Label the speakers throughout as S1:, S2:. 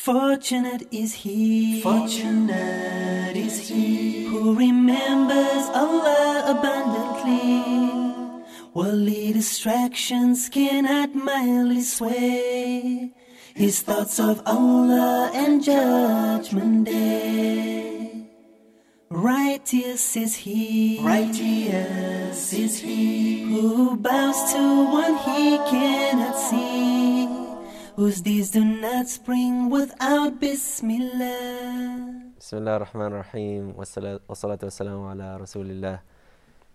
S1: Fortunate is he who remembers Allah abundantly. Worldly distractions cannot mildly sway his thoughts of Allah and Judgment Day. Righteous is he who bows to one he cannot see, whose deeds do not spring without Bismillah.
S2: Bismillah ar-Rahman ar-Rahim. Wassalatu wassalamu ala Rasulillah.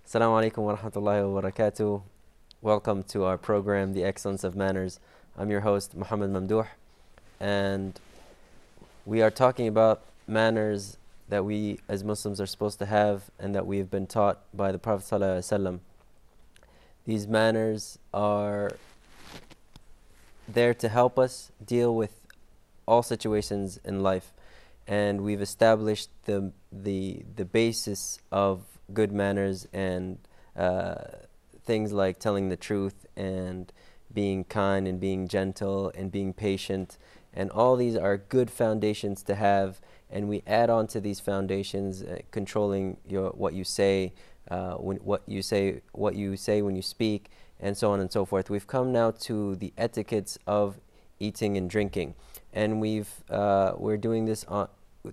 S2: Assalamu alaikum wa rahmatullahi wa barakatuh. Welcome to our program, The Excellence of Manners. I'm your host, Muhammad Mamdouh, and we are talking about manners that we as Muslims are supposed to have and that we have been taught by the Prophet ﷺ. These manners are there to help us deal with all situations in life, and we've established the basis of good manners and things like telling the truth and being kind and being gentle and being patient, and all these are good foundations to have. And we add on to these foundations, controlling what you say, what you say when you speak, and so on and so forth. We've come now to the etiquettes of eating and drinking, and we're doing this on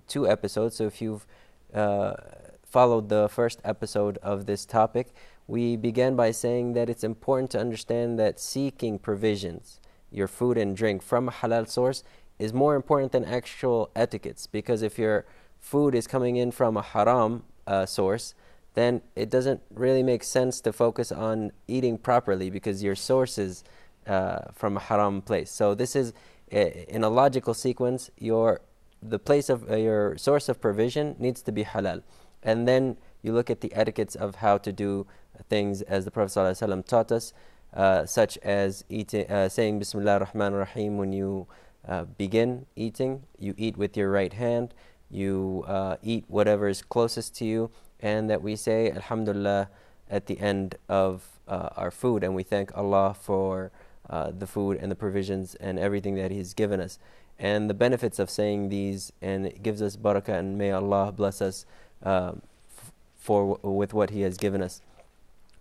S2: 2 episodes. So if you've followed the first episode of this topic, we began by saying that it's important to understand that seeking provisions, your food and drink, from a halal source is more important than actual etiquettes, because if your food is coming in from a haram source, then it doesn't really make sense to focus on eating properly because your source is from a haram place. So this is, in a logical sequence, the place of your source of provision needs to be halal. And then you look at the etiquettes of how to do things as the Prophet ﷺ taught us, such as saying Bismillah ar-Rahman ar-Rahim when you begin eating. You eat with your right hand, you eat whatever is closest to you, and that we say Alhamdulillah at the end of our food, and we thank Allah for the food and the provisions and everything that He's given us, and the benefits of saying these, and it gives us barakah, and may Allah bless us with what He has given us.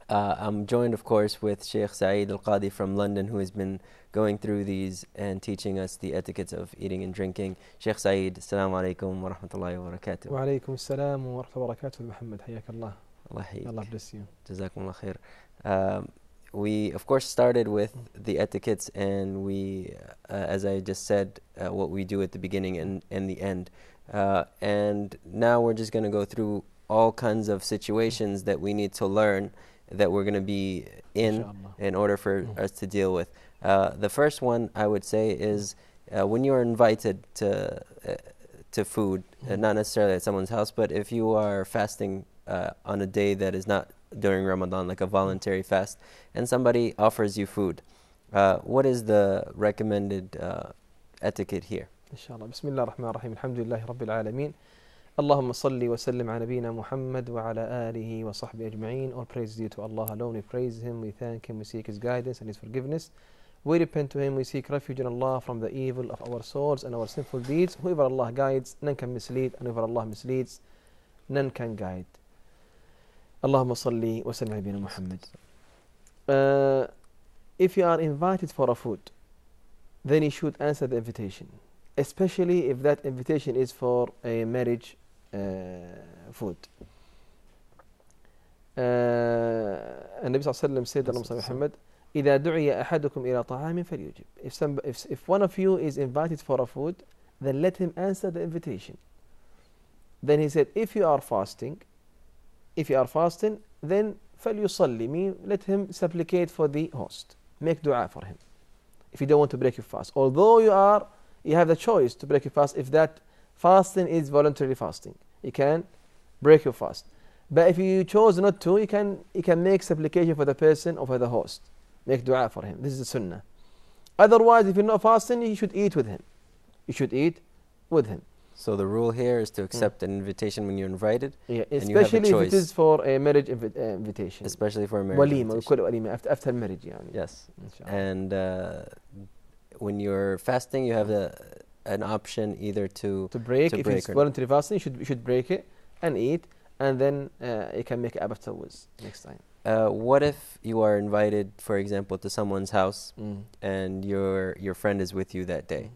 S2: I'm joined, of course, with Sheikh Saeed Al-Gadi from London, who has been going through these and teaching us the etiquettes of eating and drinking. Sheikh Saeed, assalamu alaikum wa rahmatullahi wa barakatuh.
S3: Wa alaikum assalam wa rahmatullahi wa barakatuh, Muhammad. Hayyak Allah.
S2: Allah
S3: bless you.
S2: Jazakumullah khair. We, of course, started with the etiquettes, and we, as I just said, what we do at the beginning and the end. And now we're just going to go through all kinds of situations that we need to learn, that we're going to be in order for us to deal with. The first one I would say is when you're invited to food, not necessarily at someone's house, but if you are fasting on a day that is not during Ramadan, like a voluntary fast, and somebody offers you food, what is the recommended etiquette here?
S3: Inshallah. Bismillah ar-Rahman ar-Rahim. Alhamdulillahi Rabbil Alameen. Allahumma salli wa sallim ala nabiyyina Muhammad wa ala alihi wa sahbihi ajma'een. All praise due to Allah alone. We praise Him, we thank Him, we seek His guidance and His forgiveness. We repent to Him, we seek refuge in Allah from the evil of our souls and our sinful deeds. Whoever Allah guides, none can mislead, and whoever Allah misleads, none can guide. Allahumma salli wa sallim ala nabiyyina Muhammad. If you are invited for a food, then you should answer the invitation, especially if that invitation is for a marriage food. And Nabi sallallahu alayhi wa sallam said, Muhammad, إِذَا دُعِيَ أَحَدُكُمْ إِلَى طَعَامٍ فَلْيُجِبْ. If one of you is invited for a food, then let him answer the invitation. Then he said, if you are fasting, then فَلْيُصَلِّ, mean let him supplicate for the host. Make dua for him. If you don't want to break your fast. Although you have the choice to break your fast. If that fasting is voluntary fasting, you can break your fast. But if you chose not to, you can make supplication for the person or for the host. Make dua for him. This is the sunnah. Otherwise, if you're not fasting, you should eat with him.
S2: So the rule here is to accept an invitation when you're invited.
S3: Yeah, especially if it is for a marriage invitation.
S2: Especially for a marriage
S3: walima, we call it walima after marriage.
S2: Yes. And when you're fasting, you have an option either to
S3: break. If
S2: break
S3: it's
S2: or
S3: voluntary fasting, you should break it and eat, and then you can make it afterwards next time.
S2: what if you are invited, for example, to someone's house and your friend is with you that day,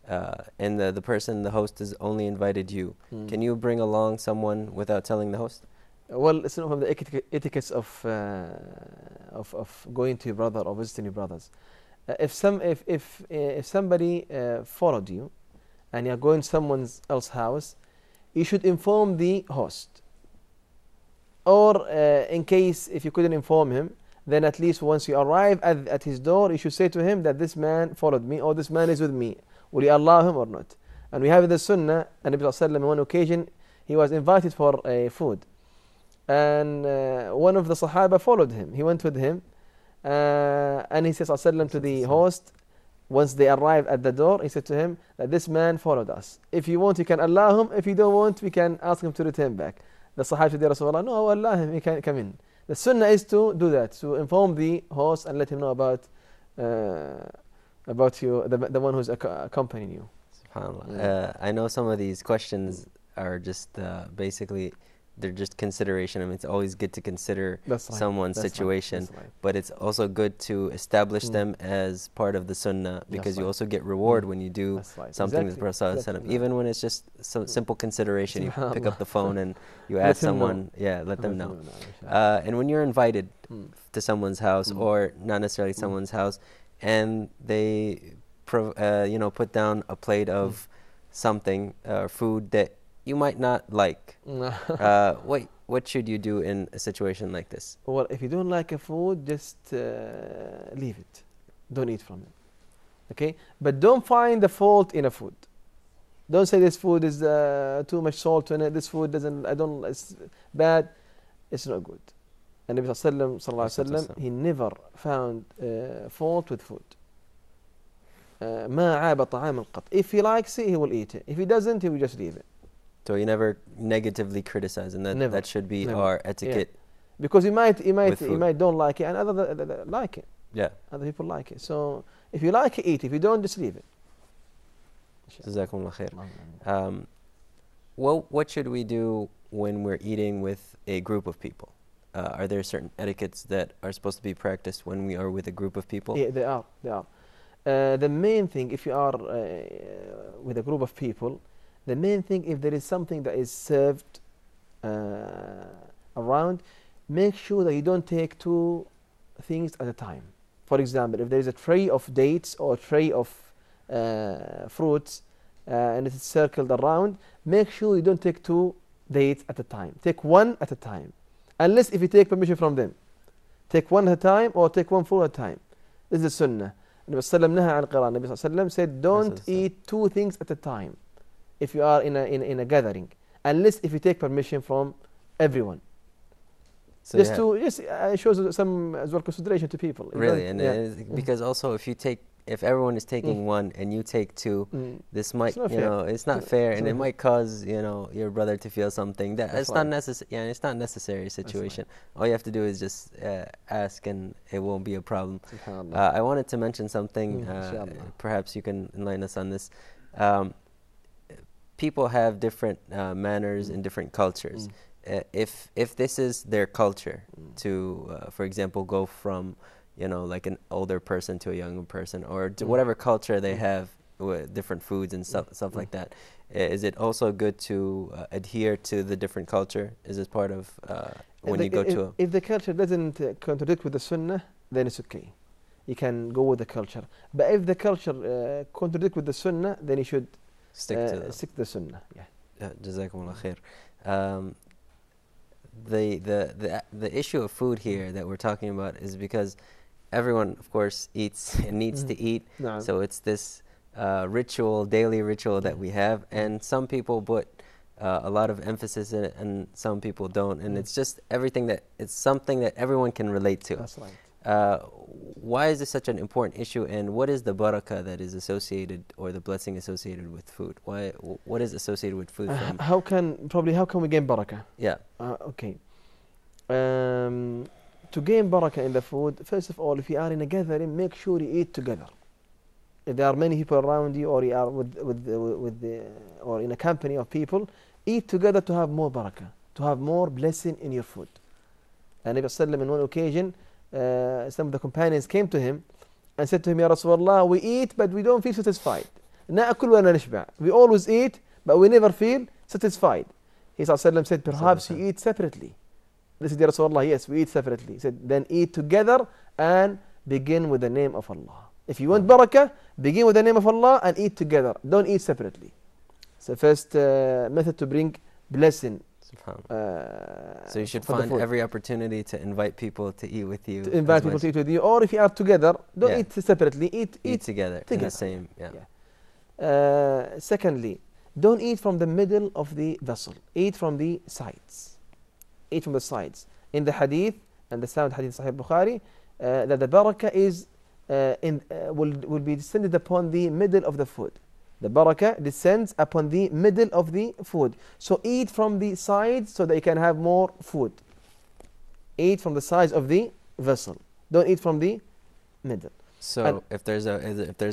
S2: and the person, the host, has only invited you? Can you bring along someone without telling the host?
S3: Well, it's one of the etiquettes of going to your brother or visiting your brothers. If somebody followed you, and you're going to someone else's house, you should inform the host. Or in case if you couldn't inform him, then at least once you arrive at his door, you should say to him that this man followed me, or this man is with me. Will you allow him or not? And we have the sunnah, and Nabi sallallahu alaihi wasallam on one occasion, he was invited for food. And one of the Sahaba followed him. He went with him. And he says sallallahu alaihi wasallam to the host, once they arrived at the door, he said to him that this man followed us. If you want, you can allow him. If you don't want, we can ask him to return back. The Sahaba said, Ya Rasulullah, no, allow him, he can come in. The sunnah is to do that, to inform the host and let him know about you, the one who's accompanying you.
S2: SubhanAllah. I know some of these questions are just basically, they're just consideration. I mean, it's always good to consider someone's situation, but it's also good to establish them as part of the sunnah, because you also get reward when you do something that the Prophet ﷺ, even when it's just some simple consideration. You pick up the phone and you ask someone, let them know. And when you're invited to someone's house, or not necessarily someone's house, and they put down a plate of something or food that you might not like, what should you do in a situation like this?
S3: Well, if you don't like a food, just leave it. Don't eat from it. Okay? But don't find the fault in a food. Don't say this food is too much salt in it. This food it's bad. It's not good. And Nabi sallallahu alaihi wasallam, he never found fault with food. ما عاب طعاما قط. If he likes it, he will eat it. If he doesn't, he will just leave it.
S2: So you never negatively criticize, and that should be our etiquette.
S3: Because you might don't like it, and others like it.
S2: Yeah.
S3: Other people like it. So if you like it, eat. If you don't, just leave it.
S2: Jazakumullah khair. What should we do when we're eating with a group of people? Are there certain etiquettes that are supposed to be practiced when we are with a group of people?
S3: Yeah, they are. The main thing, if you are with a group of people, the main thing, if there is something that is served around, make sure that you don't take two things at a time. For example, if there is a tray of dates or a tray of fruits and it's circled around, make sure you don't take two dates at a time. Take one at a time. Unless if you take permission from them. Take one at a time or take one fruit at a time. This is the sunnah. Nabi Sallallahu said, don't eat two things at a time if you are in a gathering, unless if you take permission from everyone. So it shows some as well consideration to people.
S2: Really, and because also if everyone is taking one and you take two, this might it's not fair, and it might cause your brother to feel something that it's not necessary. Yeah, it's not necessary situation. All you have to do is just ask, and it won't be a problem. I wanted to mention something. Perhaps you can enlighten us on this. People have different manners in different cultures. If this is their culture to, for example, go from like an older person to a younger person, or to whatever culture they have with different foods and stuff like that, is it also good to adhere to the different culture? Is it part of when you go to
S3: if the culture doesn't contradict with the sunnah, then it's okay. You can go with the culture. But if the culture contradict with the sunnah, then you should stick to the sunnah.
S2: Jazakumullah khair. The issue of food here that we're talking about is because everyone, of course, eats and needs to eat. So it's this daily ritual that we have, and some people put a lot of emphasis in it, and some people don't. And it's just it's something that everyone can relate to.
S3: That's right.
S2: Why is this such an important issue, and what is the barakah that is associated, or the blessing associated with food? What is associated with food?
S3: How can we gain barakah?
S2: Yeah.
S3: Okay. To gain barakah in the food, first of all, if you are in a gathering, make sure you eat together. if there are many people around you, or you are or in a company of people, eat together to have more barakah, to have more blessing in your food. And Nabi Sallallahu in one occasion, some of the companions came to him and said to him, Ya Rasulullah, we eat but we don't feel satisfied. نأكل ولا نشبع. We always eat but we never feel satisfied. He Sallallahu said, perhaps you eat separately. They said, Ya Rasulullah, yes, we eat separately. He said, then eat together and begin with the name of Allah. If you want barakah, begin with the name of Allah and eat together. Don't eat separately. So first method to bring blessing.
S2: So you should find every opportunity to invite people to eat with you.
S3: To invite people to eat with you, or if you are together, don't eat separately. Eat
S2: together in the same.
S3: Secondly, don't eat from the middle of the vessel. Eat from the sides. Eat from the sides. In the hadith, and the sound hadith Sahih Bukhari, that the barakah is will be descended upon the middle of the food. The barakah descends upon the middle of the food. So eat from the sides so that you can have more food. Eat from the sides of the vessel. Don't eat from the middle.
S2: So if there's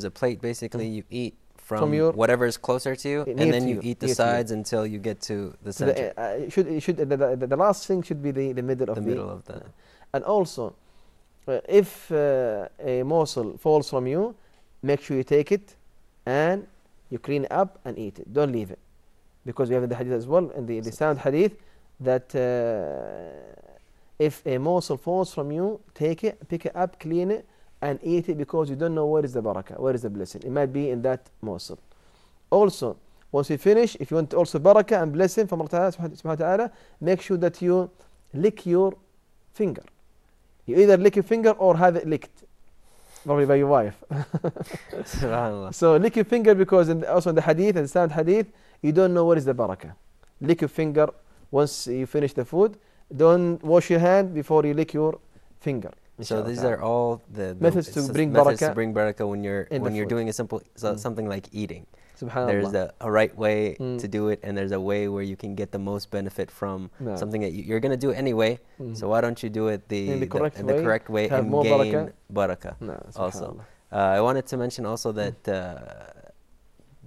S2: a plate, basically you eat from whatever is closer to you, and then you eat the sides until you get to the center.
S3: The last thing should be the middle of
S2: the.
S3: And also, if a morsel falls from you, make sure you take it and you clean it up and eat it. Don't leave it. Because we have in the hadith as well, in the sound hadith, that if a morsel falls from you, take it, pick it up, clean it, and eat it, because you don't know where is the barakah, where is the blessing. It might be in that morsel. Also, once you finish, if you want also barakah and blessing from Allah subhanahu wa ta'ala, make sure that you lick your finger. You either lick your finger or have it licked. Probably by your wife. So lick your finger, because also in the hadith and sound hadith, you don't know where is the barakah. Lick your finger once you finish the food. Don't wash your hand before you lick your finger.
S2: So these are all the
S3: methods to bring
S2: barakah when you're doing a simple something like eating. There's a right way to do it, and there's a way where you can get the most benefit from something that you're going to do anyway. So why don't you do it the correct way and gain barakah also. I wanted to mention also that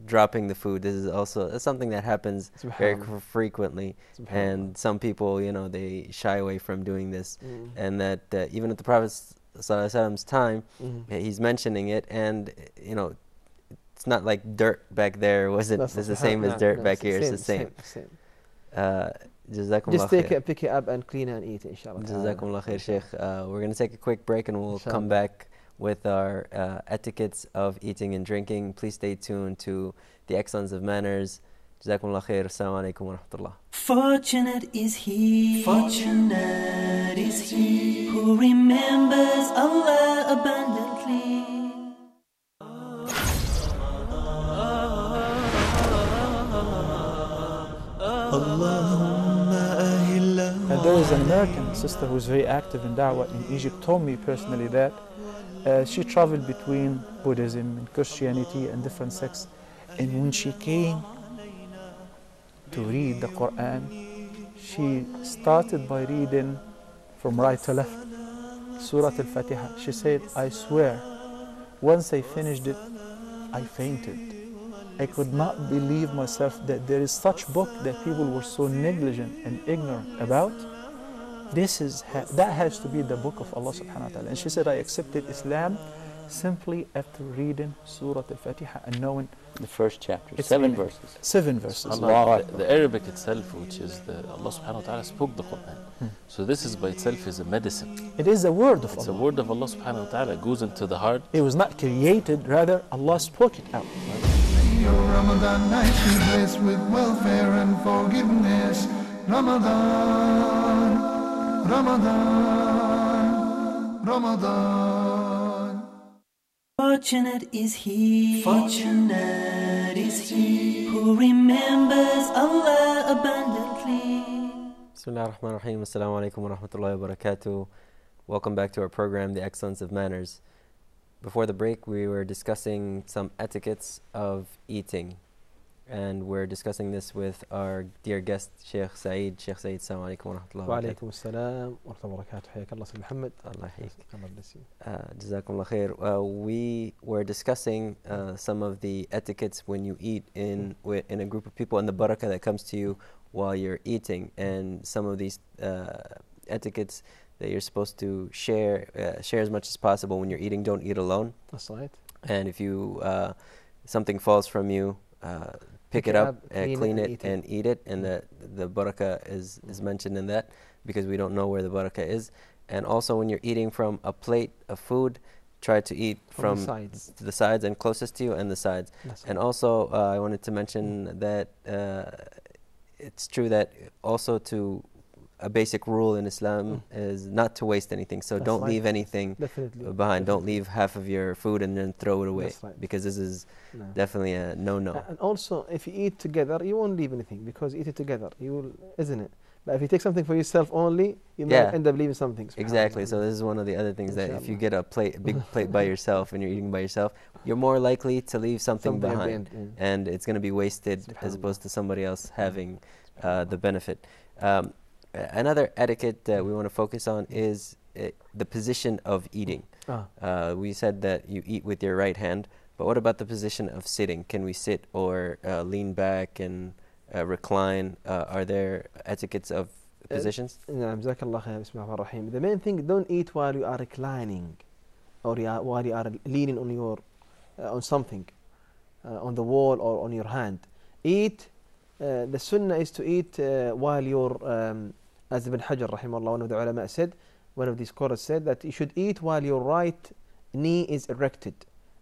S2: dropping the food, this is also something that happens very frequently, and some people, they shy away from doing this, and that even at the Prophet ﷺ's time, he's mentioning it, and it's not like dirt back there wasn't it's the same as dirt back here. It's the same.
S3: Just pick it up and clean it and eat it, inshallah.
S2: Jazakumullah khair, Sheikh. We're going to take a quick break and we'll come back with our etiquettes of eating and drinking. Please stay tuned to the Excellence of Manners. Jazakumullah khair. Assalamu alaikum wa rahmatullah.
S1: Fortunate is he who remembers Allah abundantly.
S4: And there is an American sister who is very active in da'wah in Egypt, told me personally that she traveled between Buddhism and Christianity and different sects, and when she came to read the Quran, she started by reading from right to left, Surah Al-Fatiha. She said, I swear, once I finished it, I fainted. I could not believe myself that there is such book that people were so negligent and ignorant about. That has to be the book of Allah subhanahu wa ta'ala. And she said, I accepted Islam simply after reading Surah Al-Fatiha and knowing
S5: the first chapter, 7 verses.
S4: 7 verses.
S5: The Arabic itself, which is Allah subhanahu wa ta'ala spoke the Quran. So this is by itself is a medicine.
S4: It is a word of Allah.
S5: It's a word of Allah subhanahu wa ta'ala. It goes into the heart.
S4: It was not created, rather Allah spoke it out.
S6: Your Ramadan night be blessed with welfare and forgiveness. Ramadan, Ramadan, Ramadan.
S1: Fortunate is he who remembers Allah abundantly.
S2: Bismillah ar-Rahman ar-Rahim. Assalamu alaikum wa rahmatullahi wa barakatuh. Welcome back to our program, The Excellence of Manners. Before the break, we were discussing some etiquettes of eating. and we're discussing this with our dear guest, Sheikh Saeed. Sheikh Saeed, assalamu alaikum wa rahmatullahi wa barakatuh.
S3: وعليكم السلام ورحمة الله وبركاته. حياك الله سيد محمد.
S2: Allah yahik.
S3: Allah bless you.
S2: Jazakumullah khair. We were discussing some of the etiquettes when you eat in a group of people and the barakah that comes to you while you're eating, and some of these etiquettes that you're supposed to share as much as possible when you're eating. Don't eat alone.
S3: That's right.
S2: And if you something falls from you, pick it up, clean it, and eat it. And the barakah is mentioned in that, because we don't know where the barakah is. And also when you're eating from a plate of food, try to eat from the sides and closest to you and the sides. And also I wanted to mention that it's true that also a basic rule in Islam is not to waste anything. So don't leave anything behind. Don't leave half of your food and then throw it away, because this is definitely a no-no.
S3: And also, if you eat together, you won't leave anything, because you eat it together, you will, isn't it? But if you take something for yourself only, you might end up leaving something.
S2: Exactly. So this is one of the other things, that if you get a big plate by yourself and you're eating by yourself, you're more likely to leave something behind, and it's going to be wasted as opposed to somebody else having the benefit. Another etiquette that we want to focus on is the position of eating. We said that you eat with your right hand, but what about the position of sitting? Can we sit or lean back and recline? Are there etiquettes of positions?
S3: The main thing, don't eat while you are reclining, or while you are leaning on your on something, on the wall or on your hand. Eat. The sunnah is to eat while you're as Ibn Hajar rahimahullah, one of the ulama said, one of the scholars said, that you should eat while your right knee is erected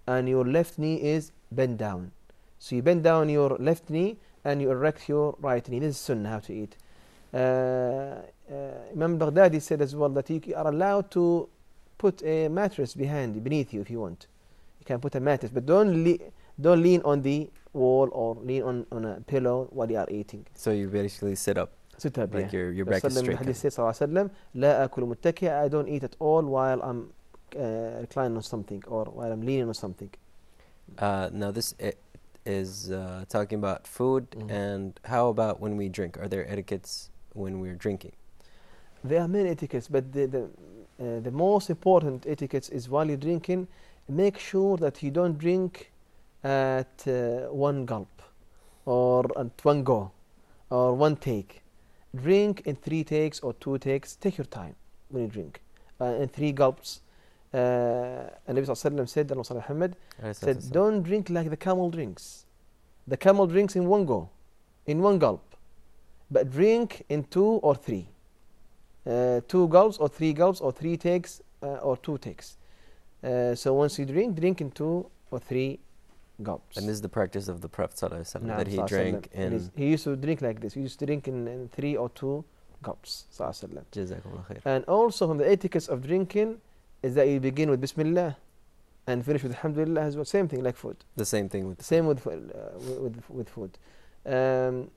S3: and your left knee is bent down. So you bend down your left knee and you erect your right knee. This is sunnah, how to eat. Imam Baghdadi said as well that you are allowed to put a mattress beneath you if you want. You can put a mattress, but don't lean on the wall or lean on a pillow while you are eating.
S2: So you basically sit up.
S3: Sit up,
S2: like your back is straight.
S3: Hadith says, لا أكل متكئ, I don't eat at all while I'm reclining on something or while I'm leaning on something.
S2: Now this is talking about food, and how about when we drink? Are there etiquettes when we're drinking?
S3: There are many etiquettes, but the most important etiquette is while you're drinking, make sure that you don't drink at one gulp or at one go or one take. Drink in 3 takes or 2 takes. Take your time when you drink. In 3 gulps. And Nabi Sallallahu Alaihi Wasallam said, don't drink like the camel drinks. The camel drinks in one go, in one gulp. But drink in 2 or 3. 2 gulps or 3 gulps or 3 takes or 2 takes. So once you drink in 2 or 3 gulps.
S2: And this is the practice of the Prophet ﷺ, that he drank in...
S3: He used to drink like this. He used to drink in 3 or 2 gulps.
S2: Jazakumullah khair.
S3: And also from the etiquette of drinking is that you begin with Bismillah and finish with Alhamdulillah as well. Same thing like food.
S2: The same thing with
S3: food. And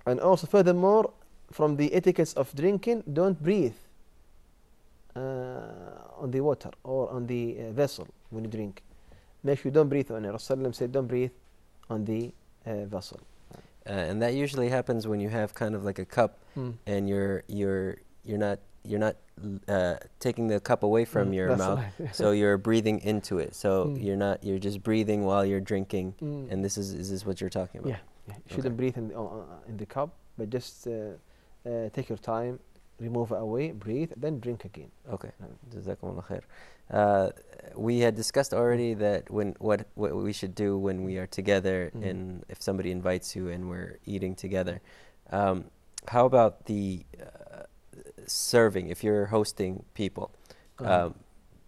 S3: also furthermore, from the etiquette of drinking, don't breathe on the water or on the vessel when you drink. Make sure you don't breathe on it. Rasulullah said don't breathe on the vessel.
S2: And that usually happens when you have kind of like a cup, and you're not taking the cup away from your mouth, so you're breathing into it. So you're just breathing while you're drinking. And is this what you're talking about?
S3: Yeah. You shouldn't breathe in the cup, but just take your time, remove it away, breathe, then drink again.
S2: Okay. Jazakumullah khair. We had discussed already that what we should do when we are together, and if somebody invites you and we're eating together. How about the serving? If you're hosting people,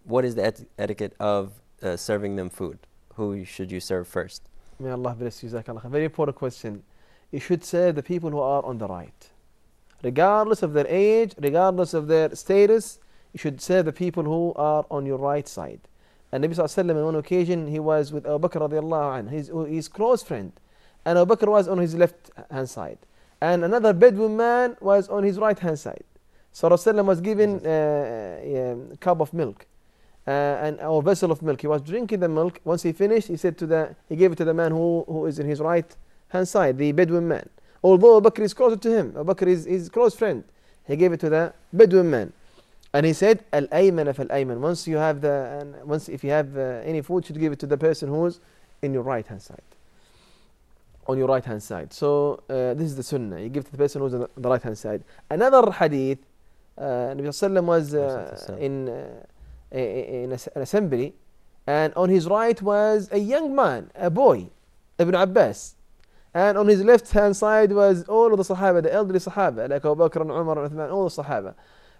S2: what is the etiquette of serving them food? Who should you serve first?
S3: May Allah bless you. Very important question. You should serve the people who are on the right, regardless of their age, regardless of their status. You should serve the people who are on your right side. And Nabi Sallallahu Alaihi Wasallam, on one occasion, he was with Abu Bakr radiallahu anhu, his close friend. And Abu Bakr was on his left hand side. And another Bedouin man was on his right hand side. So Rasulullah was given a cup of milk, or vessel of milk. He was drinking the milk. Once he finished, he gave it to the man who is in his right hand side, the Bedouin man. Although Abu Bakr is closer to him, Abu Bakr is his close friend. He gave it to the Bedouin man. And he said, Al-Ayman fal-Ayman. Once if you have any food, you should give it to the person who's in your right hand side. On your right hand side. So this is the sunnah. You give to the person who's on the right hand side. Another hadith, Nabi Sallallahu was in an assembly, and on his right was a young man, a boy, Ibn Abbas. And on his left hand side was all of the Sahaba, the elderly Sahaba, like Abu Bakr and Umar and Uthman, all the Sahaba.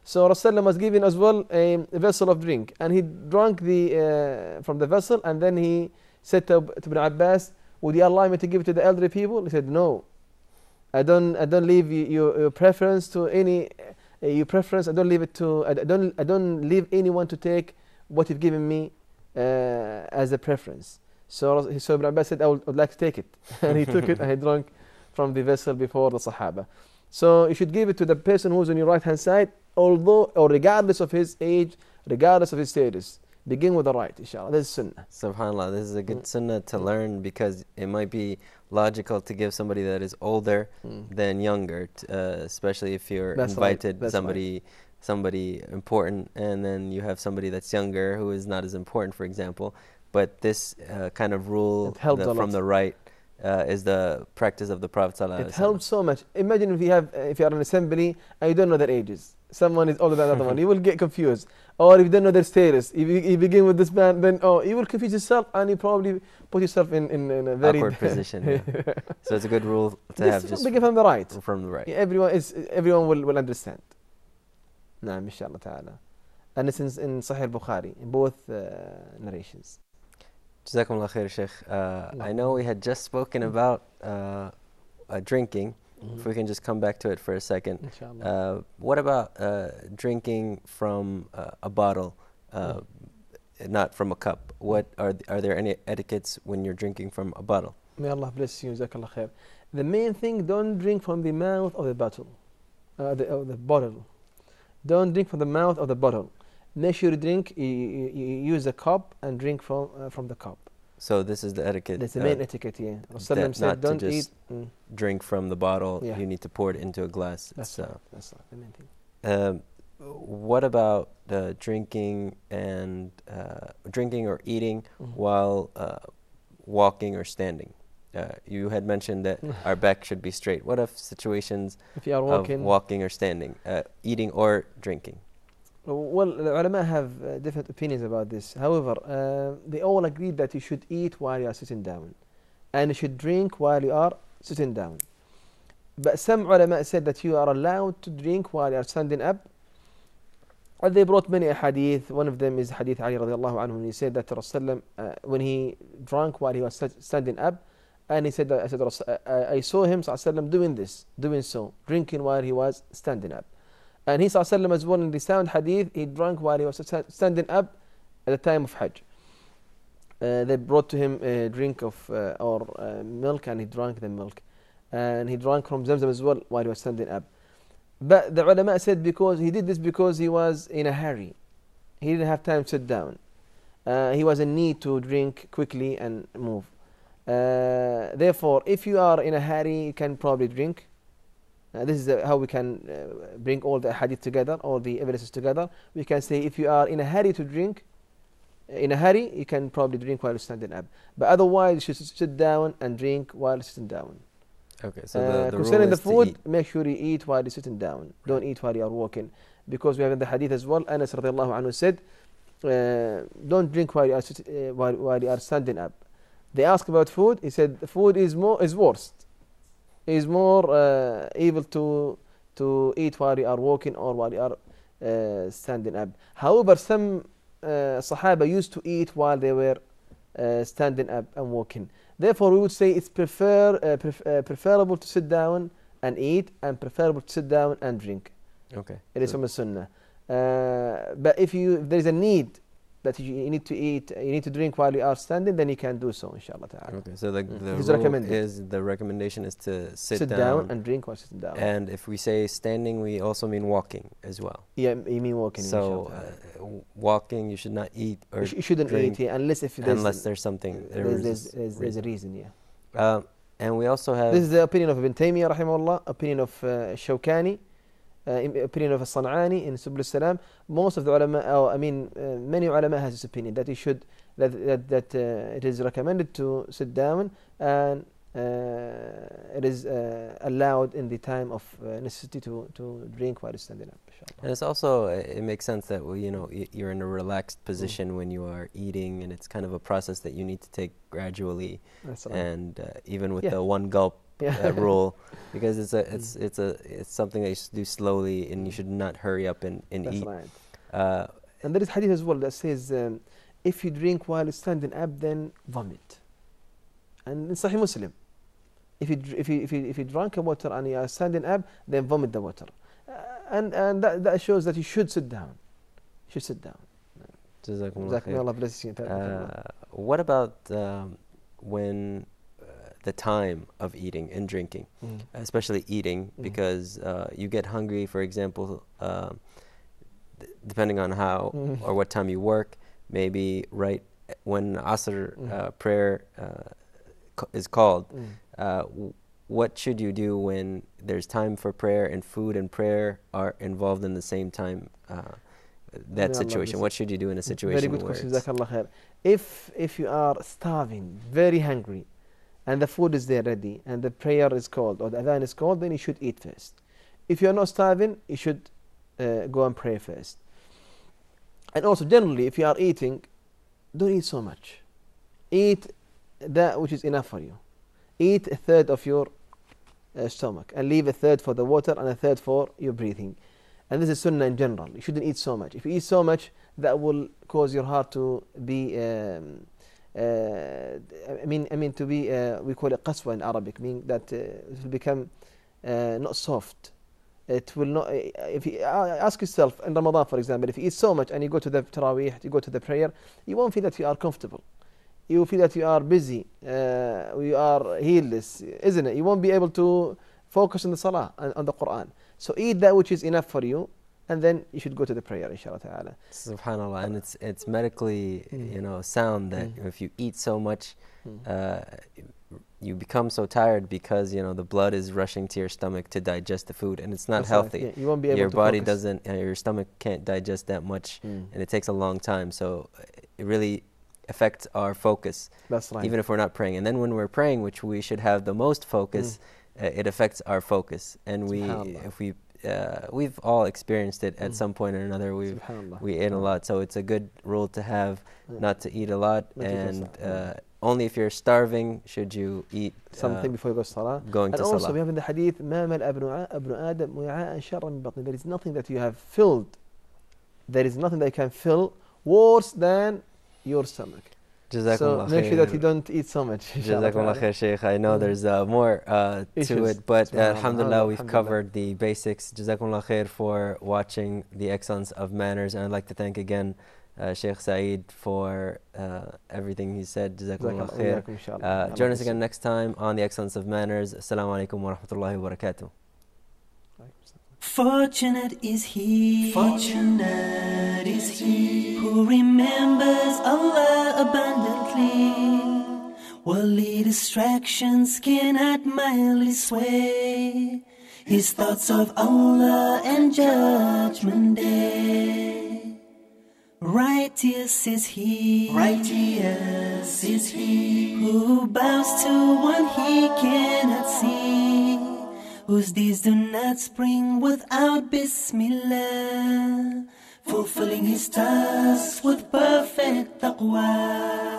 S3: So Rasulullah was given as well a vessel of drink, and he drank from the vessel, and then he said to Ibn Abbas, would you allow me to give it to the elderly people? He said, no, I don't leave your preference to any your preference. I don't leave anyone to take what you've given me as a preference. So Ibn Abbas said, I would like to take it. And he took it and he drank from the vessel before the Sahaba. So you should give it to the person who's on your right hand side, although or regardless of his age, regardless of his status. Begin with the right, inshallah. This is sunnah.
S2: SubhanAllah, this is a good sunnah to learn, because it might be logical to give somebody that is older than younger, especially if you're invited somebody important, and then you have somebody that's younger who is not as important, for example. But this kind of rule from the right is the practice of the Prophet ﷺ.
S3: It helps so much. Imagine if you are in an assembly and you don't know their ages. Someone is older than the other one. You will get confused. Or if you don't know their status, if you begin with this man, then you will confuse yourself, and you probably put yourself in a very
S2: awkward position. Yeah. So it's a good rule to have just
S3: begin from the right.
S2: From the right.
S3: Yeah, everyone will understand. Naam, inshallah ta'ala. And it's in Sahih Bukhari, in both narrations.
S2: Jazakumullah khair, Sheikh. I know we had just spoken about drinking. If we can just come back to it for a second. What about drinking from a bottle, not from a cup? What are there any etiquettes when you're drinking from a bottle?
S3: May Allah bless you. Jazakallah khair. The main thing, don't drink from the mouth of the bottle. The bottle. Don't drink from the mouth of the bottle. Make sure you use a cup and drink from the cup.
S2: So this is the etiquette.
S3: That's the main etiquette, yeah. Rasulullah said, don't eat.
S2: Drink from the bottle. Yeah. You need to pour it into a glass.
S3: That's right. That's the main thing.
S2: What about drinking or eating while walking or standing? You had mentioned that our back should be straight. What if situations
S3: if you are
S2: walking or standing, eating or drinking?
S3: Well, the ulama have different opinions about this. However, they all agree that you should eat while you are sitting down, and you should drink while you are sitting down. But some ulama said that you are allowed to drink while you are standing up. And they brought many hadith. One of them is hadith Ali radiallahu anhu, and he said that Rasulullah, when he drank while he was standing up, and he said that I saw him doing so, drinking while he was standing up. And he ﷺ as well in the sound hadith, he drank while he was standing up at the time of Hajj. They brought to him a drink of milk, and he drank the milk. And he drank from Zamzam as well while he was standing up. But the ulama said because he did this because he was in a hurry. He didn't have time to sit down. He was in need to drink quickly and move. Therefore, if you are in a hurry, you can probably drink. This is how we can bring all the hadith together, all the evidences together. We can say if you are in a hurry to drink, you can probably drink while standing up. But otherwise, you should sit down and drink while sitting down.
S2: Okay, so the
S3: concerning
S2: rule is
S3: the food,
S2: to eat.
S3: make sure you eat while you're sitting down. Don't eat while you are walking. Because we have in the hadith as well, Anas radiallahu anhu said, don't drink while you are standing up. They asked about food. He said the food is worst. Is more able to eat while you are walking or while you are standing up. However, some Sahaba used to eat while they were standing up and walking. Therefore, we would say it's preferable to sit down and eat, and preferable to sit down and drink.
S2: Okay.
S3: It is from the Sunnah. But if there is a need that you need to eat, you need to drink while you are standing, then you can do so, inshallah ta'ala.
S2: Okay, so the recommendation is to sit
S3: down and drink while sitting down.
S2: And if we say standing, we also mean walking as well.
S3: Yeah, you mean walking.
S2: So walking, you should not eat or
S3: you shouldn't
S2: drink
S3: eat, unless
S2: there's something.
S3: There's a reason, yeah.
S2: And we also have...
S3: This is the opinion of Ibn Taymiyyah, rahimahullah, opinion of Shawkani, opinion of San'ani in Subul Salam. Most of the ulama, many ulama has this opinion that it is recommended to sit down, and it is allowed in the time of necessity to drink while standing up.
S2: And it's also, it makes sense that you're in a relaxed position when you are eating, and it's kind of a process that you need to take gradually.
S3: That's right.
S2: And even with the one gulp rule, because it's something that you should do slowly, and you should not hurry up and
S3: That's
S2: eat.
S3: Right. And there is hadith as well that says, if you drink while standing up, then vomit. And in Sahih Muslim, if you drank a water and you are standing up, then vomit the water. And that shows that you should sit down. You should sit down.
S2: Jazakumullah khair. What about when the time of eating and drinking, especially eating, because you get hungry, for example, depending on how or what time you work, maybe right when Asr prayer is called. What should you do when there's time for prayer and food and prayer are involved in the same time? That situation. What should you do in a situation?
S3: Very good question. Jazakallah khair. If you are starving, very hungry, and the food is there ready, and the prayer is called or the adhan is called, then you should eat first. If you are not starving, you should go and pray first. And also, generally, if you are eating, don't eat so much. Eat that which is enough for you. Eat a third of your stomach and leave a third for the water and a third for your breathing. And this is sunnah in general. You shouldn't eat so much. If you eat so much, that will cause your heart to be to be we call it qaswa in Arabic, meaning that it will become not soft. It will not. If you ask yourself in Ramadan, for example, if you eat so much and you go to the Taraweeh, you go to the prayer, you won't feel that you are comfortable. You will feel that you are busy, you are heedless, isn't it? You won't be able to focus on the Salah and on the Quran. So eat that which is enough for you, and then you should go to the prayer, inshallah ta'ala.
S2: Subhanallah, and it's medically sound that if you eat so much, you become so tired because the blood is rushing to your stomach to digest the food, and it's not healthy.
S3: Right. You won't be able
S2: your
S3: to
S2: body
S3: focus.
S2: doesn't, your stomach can't digest that much, and it takes a long time. So it really affects our focus.
S3: That's right.
S2: Even if we're not praying, and then when we're praying, which we should have the most focus, it affects our focus. And we've all experienced it at some point or another. We ate a lot, so it's a good rule to have, not to eat a lot, and only if you're starving should you eat
S3: something before you go to Salah.
S2: Going to Salah.
S3: And also we have in the hadith, مَا مَلْأَ ابْنُ آدَمْ وِعَاءً شَرًّا مِنْ بَطْنِهِ. There is nothing that you have filled. There is nothing that you can fill worse than your stomach. So make sure that you don't eat so much.
S2: Jazakumullah khair, Shaykh. I know there's more to it, but alhamdulillah, we've covered the basics. Jazakumullah khair for watching the Excellence of Manners, and I'd like to thank again Shaykh Saeed for everything he said. Jazakumullah khair. Join us again next time on the Excellence of Manners. Assalamu alaikum wa rahmatullahi wa barakatuh.
S1: Fortunate is he who remembers Allah abundantly, worldly distractions cannot mildly sway his thoughts of Allah and Judgment Day. Righteous is he who bows to one he cannot see, whose deeds do not spring without Bismillah, fulfilling his task with perfect taqwa.